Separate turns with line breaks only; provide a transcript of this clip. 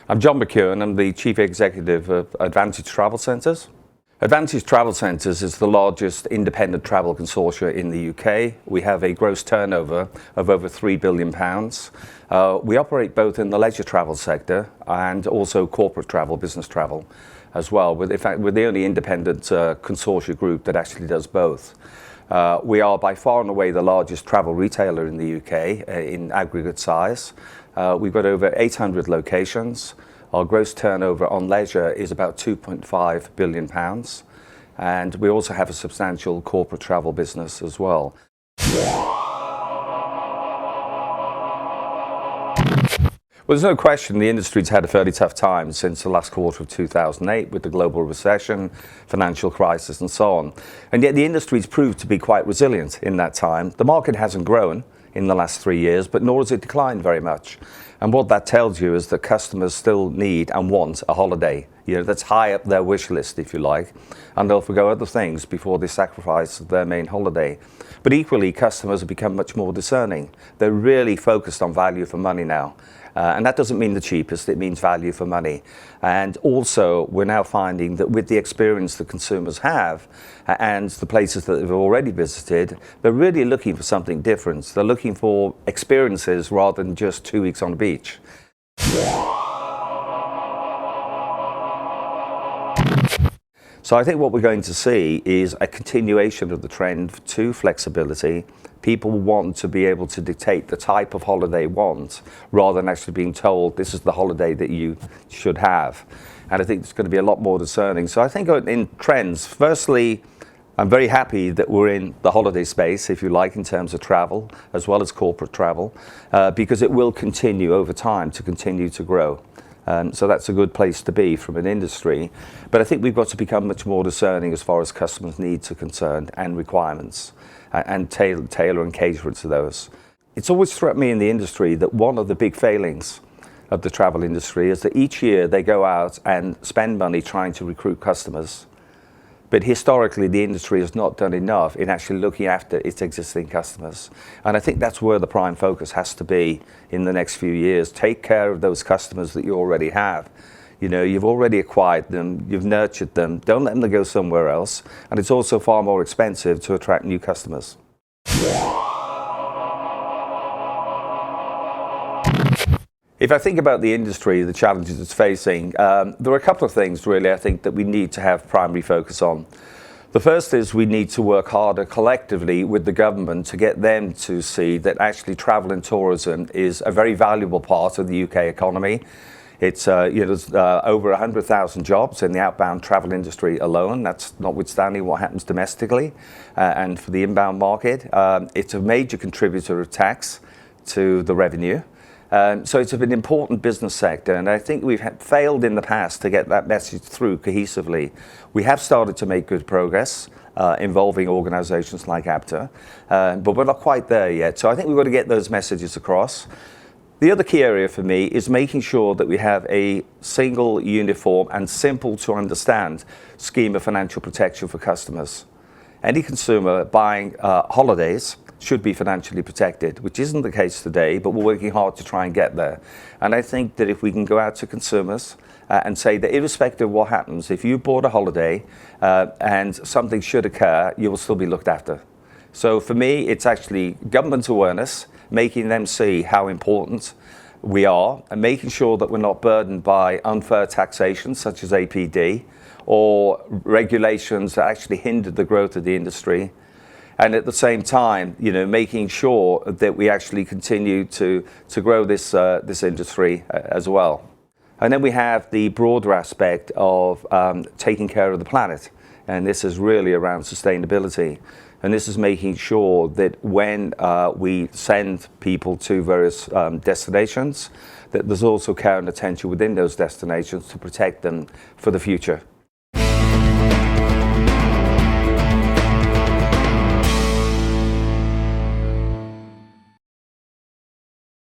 I'm John McEwan. I'm the Chief Executive of Advantage Travel Centres. Advantage Travel Centres is the largest independent travel consortia in the UK. We have a gross turnover of over £3 billion. We operate both in the leisure travel sector and also corporate travel, business travel as well. In fact, we're the only independent consortia group that actually does both. We are by far and away the largest travel retailer in the UK in aggregate size. We've got over 800 locations. Our gross turnover on leisure is about £2.5 billion. And we also have a substantial corporate travel business as well. Well, there's no question the industry's had a fairly tough time since the last quarter of 2008 with the global recession, financial crisis and so on. And yet the industry's proved to be quite resilient in that time. The market hasn't grown in the last 3 years, but nor has it declined very much. And what that tells you is that customers still need and want a holiday. You know, that's high up their wish list, if you like, and they'll forgo other things before they sacrifice their main holiday. But equally, customers have become much more discerning. They're really focused on value for money now. And that doesn't mean the cheapest, it means value for money. And also, we're now finding that with the experience that consumers have and the places that they've already visited, they're really looking for something different. They're looking for experiences rather than just 2 weeks on the beach. So I think what we're going to see is a continuation of the trend to flexibility. People want to be able to dictate the type of holiday they want rather than actually being told this is the holiday that you should have. And I think it's going to be a lot more discerning. So I think in trends, firstly, I'm very happy that we're in the holiday space, if you like, in terms of travel, as well as corporate travel, because it will continue over time to continue to grow. So that's a good place to be from an industry. But I think we've got to become much more discerning as far as customers' needs are concerned and requirements, and tailor and cater to those. It's always struck me in the industry that one of the big failings of the travel industry is that each year they go out and spend money trying to recruit customers. But historically, the industry has not done enough in actually looking after its existing customers. And I think that's where the prime focus has to be in the next few years. Take care of those customers that you already have. You know, you've already acquired them, you've nurtured them. Don't let them go somewhere else. And it's also far more expensive to attract new customers. If I think about the industry, the challenges it's facing, there are a couple of things really I think that we need to have primary focus on. The first is we need to work harder collectively with the government to get them to see that actually travel and tourism is a very valuable part of the UK economy. It's there's over 100,000 jobs in the outbound travel industry alone. That's notwithstanding what happens domestically and for the inbound market. It's a major contributor of tax to the revenue. So it's an important business sector, and I think we've failed in the past to get that message through cohesively. We have started to make good progress involving organisations like ABTA, but we're not quite there yet. So I think we've got to get those messages across. The other key area for me is making sure that we have a single, uniform and simple to understand scheme of financial protection for customers. Any consumer buying holidays should be financially protected, which isn't the case today, but we're working hard to try and get there. And I think that if we can go out to consumers and say that irrespective of what happens, if you bought a holiday and something should occur, you will still be looked after. So for me, it's actually government awareness, making them see how important we are and making sure that we're not burdened by unfair taxation such as APD or regulations that actually hinder the growth of the industry. And at the same time, you know, making sure that we actually continue to grow this industry as well. And then we have the broader aspect of taking care of the planet. And this is really around sustainability. And this is making sure that when we send people to various destinations, that there's also care and attention within those destinations to protect them for the future.